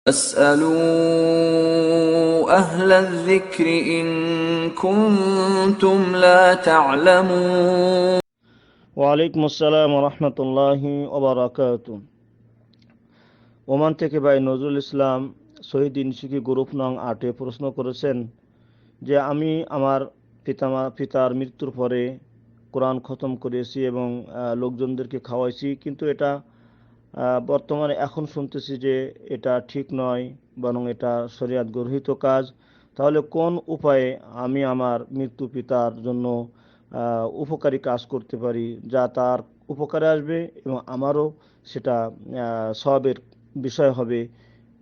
فاسألوا أهل الذكر إن كنتم لا تعلمون ওয়ালাইকুম আসসালাম রহমতুল্লাহি ওবারাকাতু। ওমান থেকে ভাই নজরুল ইসলাম শহীদিন শিখি গ্রুপ নং 8 প্রশ্ন করেছেন যে আমি আমার পিতার মৃত্যুর পরে কোরআন খতম করেছি এবং লোকজনদেরকে খাওয়াইছি, কিন্তু এটা বর্তমানে এখন শুনতেছি যে এটা ঠিক নয়, বরং এটা শরিয়াত গর্হিত কাজ। তাহলে কোন উপায়ে আমি আমার মৃত্যু পিতার জন্য উপকারী কাজ করতে পারি যা তার উপকারে আসবে এবং আমারও সেটা সওয়াবের বিষয় হবে?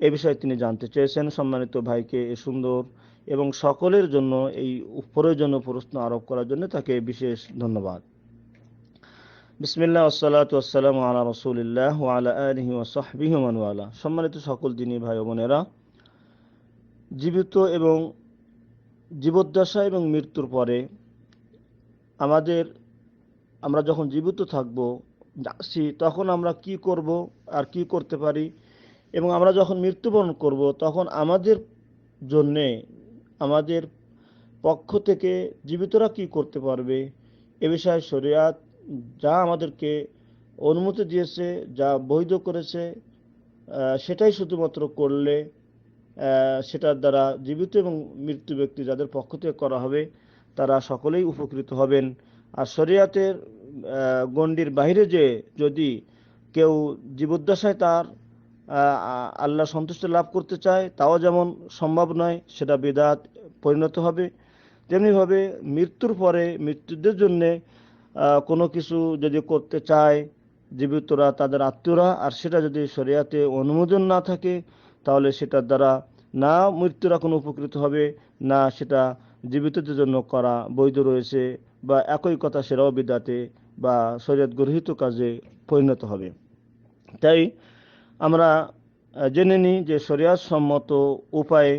এ বিষয়ে তিনি জানতে চেয়েছেন। সম্মানিত ভাইকে এ সুন্দর এবং সকলের জন্য এই প্রয়োজনীয় প্রশ্ন আরোপ করার জন্য তাকে বিশেষ ধন্যবাদ। বিসমিল্লাহ ওয়াসসালাতু ওয়াসসালামু আলা রাসূলিল্লাহ ওয়া আলা আলিহি ওয়া সাহবিহি ওয়া মান ওয়ালা। সম্মানিত সকল দিনী ভাই ও বোনেরা, জীবিত এবং জীবদ্দশা এবং মৃত্যুর পরে আমরা যখন জীবিত থাকব আছি তখন আমরা কি করব আর কি করতে পারি, এবং আমরা যখন মৃত্যুবরণ করব তখন আমাদের জন্যে আমাদের পক্ষ থেকে জীবিতরা কি করতে পারবে, এ বিষয়ে শরিয়াত যা আমাদেরকে অনুমতি দিয়েছে, যা বৈধ করেছে, সেটাই শুধুমাত্র করলে সেটার দ্বারা জীবিত এবং মৃত্যু ব্যক্তি যাদের পক্ষ থেকে করা হবে তারা সকলেই উপকৃত হবেন। আর শরিয়াতের গণ্ডির বাইরে যে যদি কেউ জীবদ্দশায় তার আল্লাহ সন্তুষ্টি লাভ করতে চায় তাও যেমন সম্ভব নয়, সেটা বিদআত পরিণত হবে। তেমনিভাবে মৃত্যুর পরে মৃত্যুদের জন্যে কোনো কিছু যদি করতে চায় জীবিতরা তাদের আত্মীয়রা, আর সেটা যদি শরিয়াতে অনুমোদন না থাকে তাহলে সেটার দ্বারা না মৃত্যুরা কোনো উপকৃত হবে, না সেটা জীবিতদের জন্য করা বৈধ রয়েছে, বা একই কথা সেটাও বিদআতে বা শরিয়ত গর্হিত কাজে পরিণত হবে। তাই আমরা জেনে নিই যে শরিয়ত সম্মত উপায়ে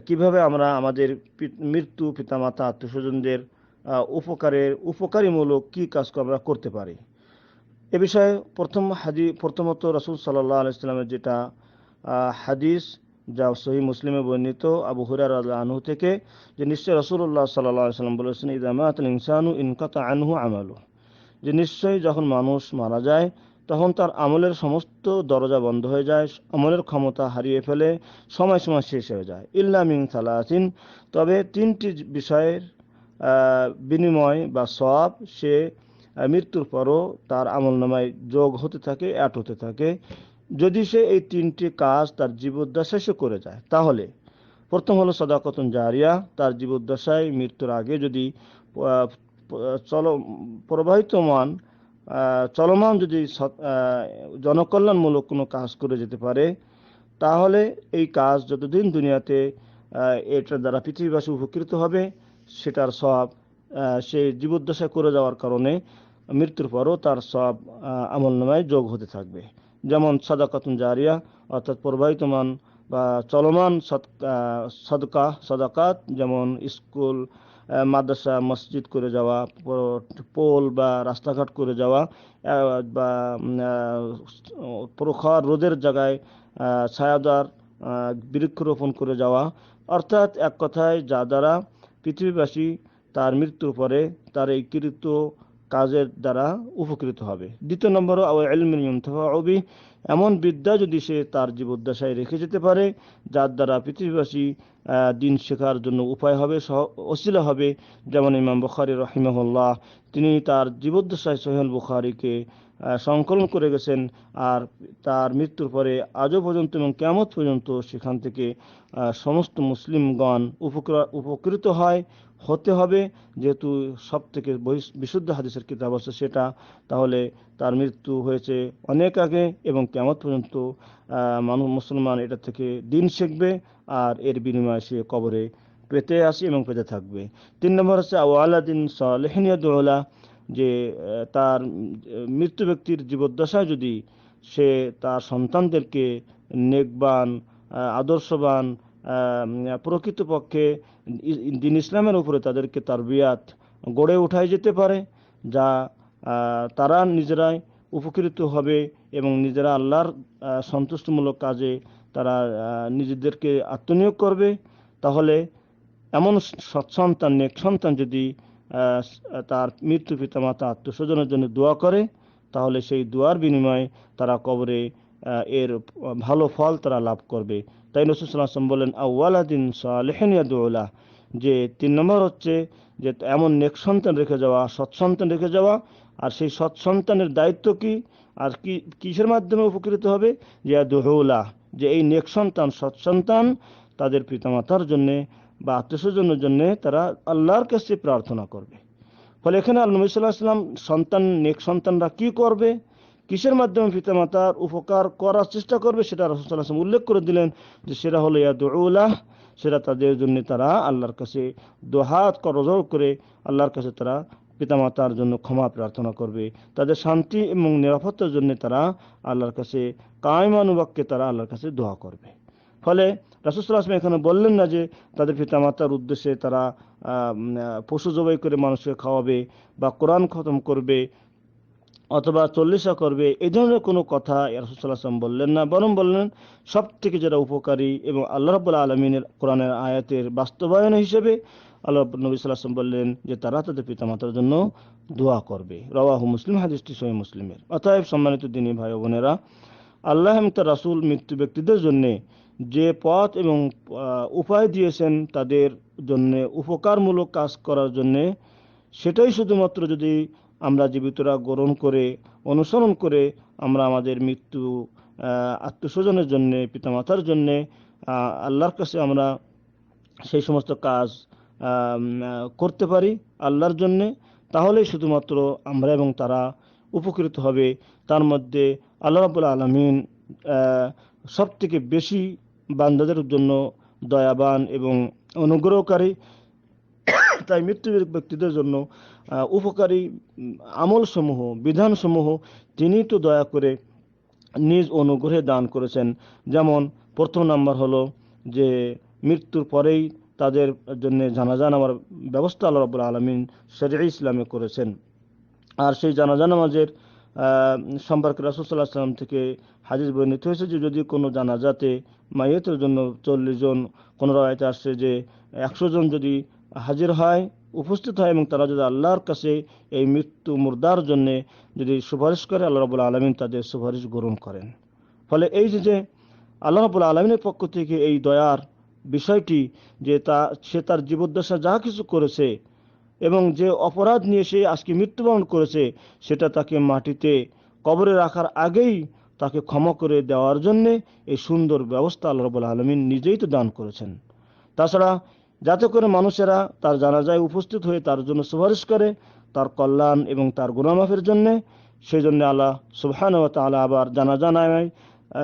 কিভাবে আমরা আমাদের মৃত্যু পিতামাতা আত্মীয়স্বজনদের উপকারীমূলক কি কাজ আমরা করতে পারি। এ বিষয়ে প্রথমত রাসূল সাল্লাল্লাহু আলাইহি ওয়াসাল্লামের যেটা হাদিস যা সহিহ মুসলিমে বর্ণিত আবু হুরায়রা রাদিয়াল্লাহু আনহু থেকে, যে নিশ্চয় রাসূলুল্লাহ সাল্লাল্লাহু আলাইহি ওয়াসাল্লাম বলেছেন, ইযা মাতাল ইনসানু ইনকাতা আনহু আমালু, যে নিশ্চয়ই যখন মানুষ মারা যায় তখন তার আমলের সমস্ত দরজা বন্ধ হয়ে যায়, আমলের ক্ষমতা হারিয়ে ফেলে, সময় শেষ হয়ে যায়। ইল্লা মিন সালাসিন, তবে তিনটি বিষয়ের বিনিময় বা সওয়াব সে মৃত্যুর পরও তার আমলনামায় যোগ হতে থাকে, অ্যাড হতে থাকে। যদি সে এই তিনটি কাজ তার জীবদ্দশায় করে যায় তাহলে প্রথম হলো সাদাকাতুন জারিয়া, তার জীবদ্দশায় মৃত্যুর আগে যদি চলমান যদি জনকল্যাণমূলক কোনো কাজ করে যেতে পারে তাহলে এই কাজ যতদিন দুনিয়াতে এটার দ্বারা পৃথিবীবাসী উপকৃত হবে সেটার সওয়াব সে জীবদ্দশায় করে যাওয়ার কারণে মৃত্যুর পরও তার সওয়াব আমলনামায় যোগ হতে থাকবে। যেমন সাদাকাতুন জারিয়া, অর্থাৎ প্রবাহিতমান বা চলমান সাদাকাত, যেমন স্কুল, মাদ্রাসা, মসজিদ করে যাওয়া, পোল বা রাস্তাঘাট করে যাওয়া, বা প্রখর রোদের জায়গায় ছায়াদার বৃক্ষরোপণ করে যাওয়া, অর্থাৎ এক কথায় যা দ্বারা পৃথিবীবাসী তার মৃত্যুর পরে তার এই কৃত কাজের দ্বারা উপকৃত হবে। দ্বিতীয় নম্বর, ইলমিন ইউনতাফাউ বিহি, এমন বিদ্যা যদি সে তার জীবদ্দশায় রেখে যেতে পারে যার দ্বারা পৃথিবীবাসী দিন শেখার জন্য উপায় হবে, ওসিলা হবে। যেমন ইমাম বুখারী রাহিমাহুল্লাহ তিনি তার জীবদ্দশায় সহিহ বুখারীকে সংকলন করে গেছেন, আর তার মৃত্যুর পরে আজও পর্যন্ত এবং কিয়ামত পর্যন্ত সেখান থেকে সমস্ত মুসলিমগণ উপকৃত হতে হবে। যেহেতু সব থেকে বিশুদ্ধ হাদিসের কিতাব আছে সেটা, তাহলে তার মৃত্যু হয়েছে অনেক আগে এবং কিয়ামত পর্যন্ত মুসলমান এটা থেকে দিন শিখবে, আর এর বিনিময়ে সে কবরে পেতে আসে এবং পেতে থাকবে। 3 নম্বর হচ্ছে ওয়ালাদিন সালিহিন ইয়াদউ লাহু, যে তার মৃত্যু ব্যক্তির জীবদ্দশায় যদি সে তার সন্তানদেরকে নেকবান, আদর্শবান, প্রকৃতপক্ষে দিন ইসলামের উপরে তাদেরকে তারবিয়াত গড়ে উঠায় যেতে পারে, যা তারা নিজেরাই উপকৃত হবে এবং নিজেরা আল্লাহর সন্তুষ্টিমূলক কাজে তারা নিজেদেরকে আত্মনিয়োগ করবে, তাহলে এমন সৎসন্তান নেক সন্তান যদি তার মৃত্যু পিতামাতা আত্মস্বজনের জন্য দোয়া করে, তাহলে সেই দোয়ার বিনিময়ে তারা কবরে এর ভালো ফল তারা লাভ করবে। তাই রাসূল সাল্লাল্লাহু আলাইহি ওয়াসাল্লাম বললেন আউওয়ালাদিন সালিহিন ইয়াদউলা, যে 3 নম্বর হচ্ছে যে এমন নেক সন্তান রেখে যাওয়া, সৎসন্তান রেখে যাওয়া। আর সেই সৎসন্তানের দায়িত্ব কি, আর কি কিসের মাধ্যমে উপকৃত হবে, যে ইয়াদউলা, যে এই নেক সন্তান সৎসন্তান তাদের পিতামাতার জন্যে বা আত্মীয়স্বজনের জন্য তারা আল্লাহর কাছে প্রার্থনা করবে। ফলে এখানে আল্লাহ নবী সাল্লাল্লাহু আলাইহি ওয়াসাল্লাম সন্তান নেক সন্তানরা কি করবে, কিসের মাধ্যমে পিতামাতার উপকার করার চেষ্টা করবে, সেটা রাসূল সাল্লাল্লাহু আলাইহি ওয়াসাল্লাম উল্লেখ করে দিলেন, যে সেটা হলো ইয়াদউলাহ, সেটা তাদের জন্য তারা আল্লাহর কাছে দুহাত করজোড় করে আল্লাহর কাছে তারা পিতামাতার জন্য ক্ষমা প্রার্থনা করবে, তাদের শান্তি এবং নিরাপত্তার জন্য তারা আল্লাহর কাছে কায়মানুবাক্যে তারা আল্লাহর কাছে দোয়া করবে। ফলে রাসূল সাল্লাল্লাহু আলাইহি ওয়াসাল্লাম এখানে বললেন না যে তাদের পিতামাতার উদ্দেশ্যে তারা পশু জবাই করে মানুষকে খাওয়াবে বা কোরআন খতম করবে অথবা চল্লিশা করবে, এই ধরনের কোনো কথা রাসূল সাল্লাল্লাহু আলাইহি ওয়াসাল্লাম বললেন না। বরং বললেন সব থেকে যেটা উপকারী এবং আল্লাহ রাব্বুল আলামিনের কোরআনের আয়াতের বাস্তবায়ন হিসেবে আল্লাহ নবী সাল্লাল্লাহু আলাইহি ওয়াসাল্লাম বললেন যে তারা তাদের পিতামাতার জন্য দোয়া করবে। রাওয়াহু মুসলিম, হাদিসটি সহিহ মুসলিমের। অতএব সম্মানিত দিনী ভাই ও বোনেরা, আল্লাহ এবং তার রাসূল মৃত্যু ব্যক্তিদের জন্য যে পথ এবং উপায় দিয়েছেন তাদের জন্য উপকারমূলক কাজ করার জন্য, সেটাই শুধুমাত্র যদি আমরা জীবিতরা গ্রহণ করে অনুসরণ করে আমরা আমাদের মৃত্যু আত্মস্বজনের জন্য পিতামাতার জন্য আল্লাহর কাছে আমরা সেই সমস্ত কাজ করতে পারি আল্লাহর জন্যে, তাহলেই শুধুমাত্র আমরা এবং তারা উপকৃত হবে। তার মধ্যে আল্লাহ রাব্বুল আলামিন সব থেকে বেশি বান্দাদের জন্য দয়াবান এবং অনুগ্রহকারী। তাই মৃত্যু ব্যক্তিদের জন্য উপকারী আমলসমূহ বিধানসমূহ তিনি তো দয়া করে নিজ অনুগ্রহে দান করেছেন। যেমন প্রথম নাম্বার হলো যে মৃত্যুর পরেই তাদের জন্য জানাজা নামার ব্যবস্থা আল্লাহ রাব্বুল আলামিন শরীয়ত ইসলামে করেছেন। আর সেই জানাজা নামাজের সম্পর্কে রাসূল সাল্লাল্লাহু আলাইহি ওয়াসাল্লাম থেকে হাদিস বর্ণিত হয়েছে যে যদি কোনো জানাজাতে মাইয়িতের জন্য 40 জন, কোনো রাওয়ায়াতে আসছে যে 100 জন যদি হাজির হয়, উপস্থিত হয় এবং তারা যদি আল্লাহর কাছে এই মৃত্যু মুর্দার জন্য যদি সুপারিশ করে, আল্লাহ রাব্বুল আলামিন তাদের সুপারিশ গ্রহণ করেন। ফলে এই যে আল্লাহ রাব্বুল আলামিনের পক্ষ থেকে এই দয়ার বিষয়টি, যে সে তার জীবদ্দশা যা কিছু করেছে এবং যে অপরাধ নিয়ে সে আজকে মৃত্যুবরণ করেছে, সেটা তাকে মাটিতে কবরে রাখার আগেই তাকে ক্ষমা করে দেওয়ার জন্য এই সুন্দর ব্যবস্থা আল্লাহ রাব্বুল আলামিন নিজেই তো দান করেছেন। তাছাড়া যাতে করে মানুষেরা তার জানাজায় উপস্থিত হয়ে তার জন্য সুপারিশ করে তার কল্যাণ এবং তার গুনাহ মাফের জন্য, সেই জন্য আল্লাহ সুবহানাহু ওয়া তাআলা আবার জানাজা নামায়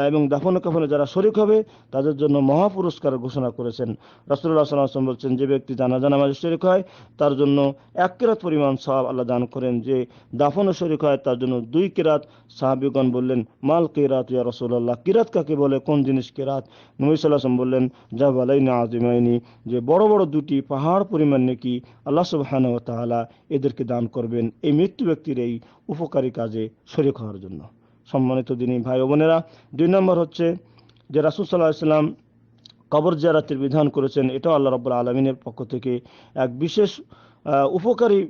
এবং দাফন কাফনে যারা শরীক হবে তাদের জন্য মহা পুরস্কার ঘোষণা করেছেন। রাসূলুল্লাহ সাল্লাল্লাহু আলাইহি ওয়াসাল্লাম বলছেন, যে ব্যক্তি জানাজা নামাজে শরীক হয় তার জন্য 1 কিরাত পরিমাণ সওয়াব আল্লাহ দান করেন, যে দাফনে শরীক হয় তার জন্য 2 কিরাত। সাহাবীগণ বললেন, মাল কিরাত ইয়া রাসূলুল্লাহ, কিরাত কাকে বলে, কোন জিনিস কিরাত? নবী সাল্লাল্লাহু আলাইহি ওয়াসাল্লাম বললেন, জাবালাইনি আযীমাইনি, যে বড় বড় দুটি পাহাড় পরিমাণ নেকি আল্লাহ সুবহানাহু ওয়া তাআলা এদেরকে দান করবেন এই মৃত্যু ব্যক্তির এই উপকারী কাজে শরীক হওয়ার জন্য। সম্মানিত দিনী ভাই ও বোনেরা, 2 নম্বর হচ্ছে যে রাসূল সাল্লাল্লাহু আলাইহি ওয়াসাল্লাম কবর জিয়ারতের বিধান করেছেন। এটাও আল্লাহ রাব্বুল আলামিনের পক্ষ থেকে এক বিশেষ উপকারী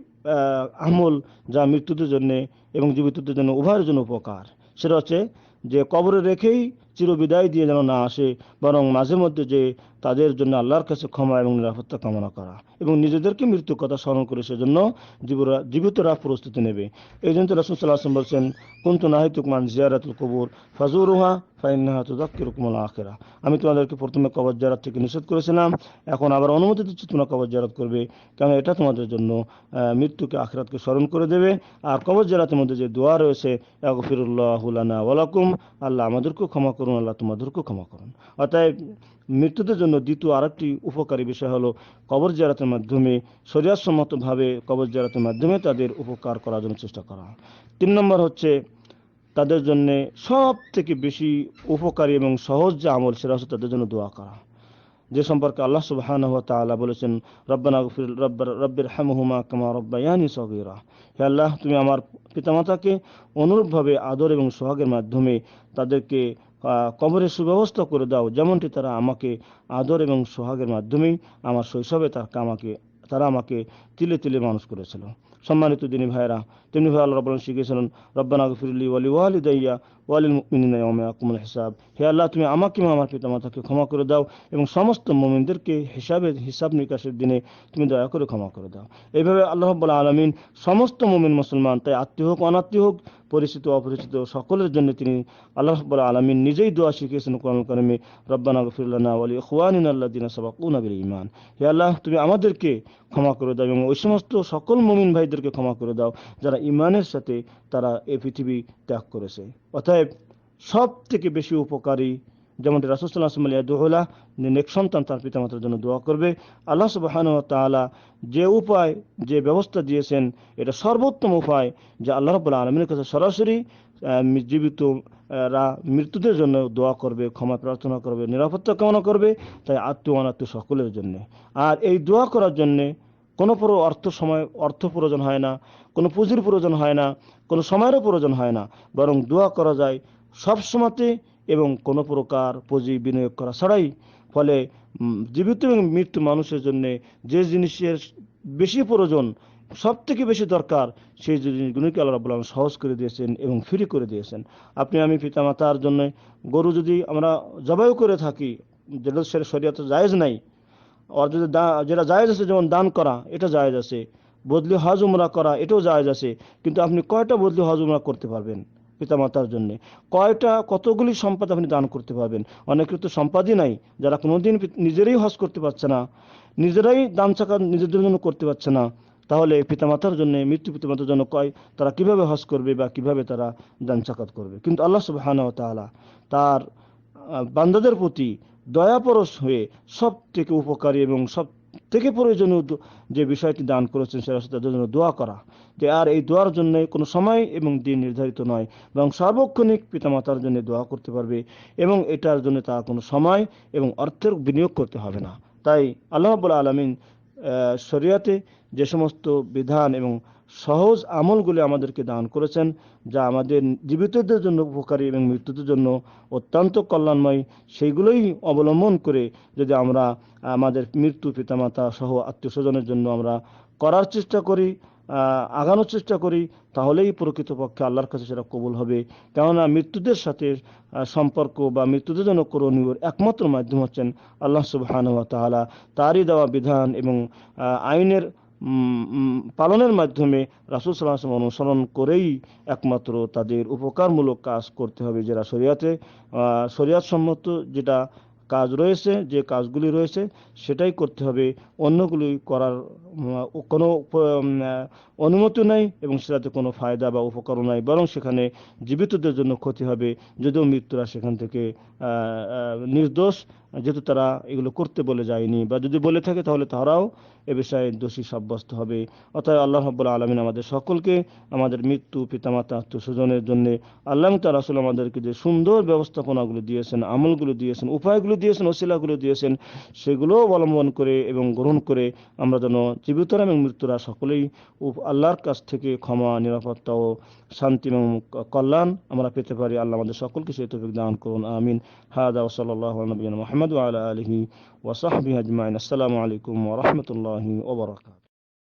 আমল, যা মৃত্যুদের জন্য এবং জীবিতদের জন্য উভয়ের জন্য উপকার। সেটা হচ্ছে যে কবরে রেখেই চিরবিদায় দিয়ে যেন না আসে, বরং মাঝে মধ্যে যে তাদের জন্য আল্লাহর কাছে ক্ষমা এবং নিরাপত্তা কামনা করা এবং নিজেদেরকে মৃত্যুর কথা স্মরণ করে সেজন্য জীবিতরা প্রস্তুতি নেবে। এই জন্য রাসূল সাল্লাল্লাহু আলাইহি ওয়াসাল্লাম বলছেন, কুনতু নাহাইতুকুম আন জিয়ারাতিল কুবুর ফাজুরুহা ফাইন্নাহা তুযাক্কিরুকুমুল আখিরা। আমি তোমাদেরকে প্রথমে কবর জিয়ারত থেকে নিষেধ করেছিলাম, এখন আবার অনুমতি দিচ্ছি তোমরা কবর জিয়ারত করবে, কারণ এটা তোমাদের জন্য মৃত্যুকে আখিরাতকে স্মরণ করে দেবে। আর কবর জিয়ারতের মধ্যে যে দোয়া রয়েছে, আগফিরুল্লাহু লানা ওয়া লাকুম, আল্লাহ আমাদেরকেও ক্ষমা করুন, আল্লাহ তোমাদেরকেও ক্ষমা করুন। অতএব মৃত্যুদের জন্য দ্বিতীয় আরেকটি উপকারী বিষয় হলো কবর জিয়ারতের মাধ্যমে শরীয়তসম্মতভাবে কবর জিয়ারতের মাধ্যমে তাদের উপকার করার জন্য চেষ্টা করা। 3 নম্বর হচ্ছে তাদের জন্য সব থেকে বেশি উপকারী এবং সহজ যে আমল, সেটা হচ্ছে তাদের জন্য দোয়া করা, যে সম্পর্কে আল্লাহ সুবহানাহু ওয়া তাআলা বলেছেন, রব্বানা গফির রব্বিরহামহুমা কামা রাব্বায়ানি সগীরা। হে আল্লাহ, তুমি আমার পিতামাতাকে অনুরূপভাবে আদর এবং সোহাগের মাধ্যমে তাদেরকে কবরের সুব্যবস্থা করে দাও, যেমনটি তারা আমাকে আদর এবং সোহাগের মাধ্যমেই আমার শৈশবে তারা আমাকে তিলে তিলে মানুষ করেছিল। সম্মানিত দিনী ভাইরা, তেমনি ভাই আল্লাহ রাব্বুল শিখিয়েছিলেন, রব্বানা গফিরলি ওয়ালি ওয়ালিদাইয়া ওয়ালিল মুমিনিনা ইয়াউমা ইয়াকুমুল হিসাব। হে আল্লাহ, তুমি আমাকে এবং আমার পিতামাতাকে ক্ষমা করে দাও এবং সমস্ত মুমিনদেরকে হিসাব নিকাশের দিনে তুমি দয়া করে ক্ষমা করে দাও। এইভাবে আল্লাহ রাব্বুল আলামিন সমস্ত মুমিন মুসলমান, তাই আত্মীয় হোক অনাত্মীয় হোক, পরিচিত অপরিচিত, সকলের জন্য তিনি আল্লাহ রাব্বুল আলামিন নিজেই দোয়া শিখিয়েছেন কোরআনুল কারীমে, রব্বানা গফির লানা ওয়া লিইখওয়ানিনা আল্লাযিনা সাবাকুনা বিল ঈমান। হে আল্লাহ, তুমি আমাদেরকে ক্ষমা করে দাও এবং ওই সমস্ত সকল মুমিন ভাইদেরকে ক্ষমা করে দাও যারা ঈমানের সাথে তারা এই পৃথিবী ত্যাগ করেছে। অতএব সব থেকে বেশি উপকারী, যেমনটি রাসূল সাল্লাল্লাহু আলাইহি ওয়াসাল্লাম দোহলা, নেক সন্তান তার পিতামাতার জন্য দোয়া করবে। আল্লাহ সুবহানাহু ওয়া তাআলা যে উপায়, যে ব্যবস্থা দিয়েছেন, এটা সর্বোত্তম উপায়, যে আল্লাহ রাব্বুল আলামিনের কাছে সরাসরি জীবিত মৃত্যুদের জন্য দোয়া করবে, ক্ষমা প্রার্থনা করবে, নিরাপত্তা কামনা করবে, তাই আত্মীয় অনাত্মীয় সকলের জন্য। আর এই দোয়া করার জন্য কোনো অর্থ প্রয়োজন হয় না, কোনো পুঁজির প্রয়োজন হয় না, কোনো সময়েরও প্রয়োজন হয় না, বরং দোয়া করা যায় সব সময়তে এবং কোনো প্রকার পুঁজি বিনিয়োগ করা ছাড়াই। ফলে জীবিত এবং মৃত্যু মানুষের জন্য যে জিনিসের বেশি প্রয়োজন, সব থেকে বেশি দরকার, সেই জিনিসগুলোকে আল্লাহ রাব্বুল আলামিন সহজ করে দিয়েছেন এবং ফ্রি করে দিয়েছেন। আপনি আমি পিতামাতার জন্য গরু যদি আমরা জবাই করে থাকি, যেটা শরীয়তে জায়েজ নাই, আর যদি যেটা জায়েজ আছে, যেমন দান করা, এটা জায়েজ আছে, বদলি হজ উমরা করা, এটাও জায়েজ আছে। কিন্তু আপনি কয়টা বদলি হজ উমরা করতে পারবেন পিতামাতার জন্য? কতগুলি সম্পদ আপনি দান করতে পারবেন? অনেকের তো সম্পদই নাই, যারা কোনোদিন নিজেরাই হজ করতে পারছে না, নিজেরাই দান চাকাত নিজেদের জন্য করতে পারছে না, তাহলে পিতামাতার জন্য, মৃত্যু পিতামাতার জন্য তারা কিভাবে হজ করবে বা কিভাবে তারা দান চাকাত করবে? কিন্তু আল্লাহ সুবহানাহু ওয়া তাআলা তার বান্দাদের প্রতি দয়াপরশ হয়ে সব থেকে উপকারী এবং সব থেকে প্রয়োজনীয় যে বিষয়টি দান করেছেন, সেটা হচ্ছে তাদের জন্য দোয়া করা। যে আর এই দোয়ার জন্য কোনো সময় এবং দিন নির্ধারিত নয়, এবং সার্বক্ষণিক পিতামাতার জন্য দোয়া করতে পারবে এবং এটার জন্য তার কোনো সময় এবং অর্থের বিনিয়োগ করতে হবে না। তাই আল্লাহ রাব্বুল আলামিন শরিয়াতে যে সমস্ত বিধান এবং সহজ আমলগুলি আমাদেরকে দান করেছেন, যা আমাদের জীবিতদের জন্য উপকারী এবং মৃত্যুদের জন্য অত্যন্ত কল্যাণময়, সেইগুলোই অবলম্বন করে যদি আমরা আমাদের মৃত্যু পিতামাতা সহ আত্মীয় স্বজনের জন্য আমরা করার চেষ্টা করি, আগানোর চেষ্টা করি, তাহলেই প্রকৃতপক্ষে আল্লাহর কাছে সেটা কবুল হবে। কেননা মৃত্যুদের সাথে সম্পর্ক বা মৃত্যুদের জন্য করণীয় একমাত্র মাধ্যম হচ্ছেন আল্লাহ সুবহানাহু ওয়া তাআলা, তারই দেওয়া বিধান এবং আইনের পালনের মাধ্যমে রাসূল সাল্লাল্লাহু আলাইহি ওয়াসাল্লাম অনুসরণ করেই একমাত্র তাদের উপকারমূলক কাজ করতে হবে। যারা শরিয়াত সম্মত যেটা কাজ রয়েছে, যে কাজগুলি রয়েছে, সেটাই করতে হবে। অন্যগুলি করার কোনো অনুমতি নাই এবং সেটাতে কোনো ফায়দা বা উপকারও নাই, বরং সেখানে জীবিতদের জন্য ক্ষতি হবে, যদিও মৃত্যুরা সেখান থেকে নির্দোষ, যেহেতু তারা এগুলো করতে বলে যায়নি, বা যদি বলে থাকে তাহলে তারাও এ বিষয়ে দোষী সাব্যস্ত হবে। অতএব আল্লাহ রাব্বুল আলামিন আমাদের সকলকে আমাদের মৃত্যু পিতামাতা আত্মীয় স্বজনের জন্য আল্লাহ তাআলা রাসূল আমাদেরকে যে সুন্দর ব্যবস্থাপনাগুলো দিয়েছেন, আমলগুলো দিয়েছেন, উপায়গুলো দিয়েছেন, ওসিলাগুলো দিয়েছেন, সেগুলো অবলম্বন করে এবং গ্রহণ করে আমরা যেন জীবিতরা এবং মৃত্যুরা সকলেই আল্লাহর কাছ থেকে ক্ষমা, নিরাপত্তা ও শান্তি এবং কল্যাণ আমরা পেতে পারি। আল্লাহ আমাদের সকলকে সেই তৌফিক দান করুন, আমিন। হাদা ওয়া সাল্লাল্লাহু আলা নবিয়িনা মুহাম্মদ ওয়া আলা আলিহি ওয়া সাহবিহি আজমাইন। আসসালামু আলাইকুম ওয়া রাহমাতুল্লাহি ওয়া বারাকাতুহু।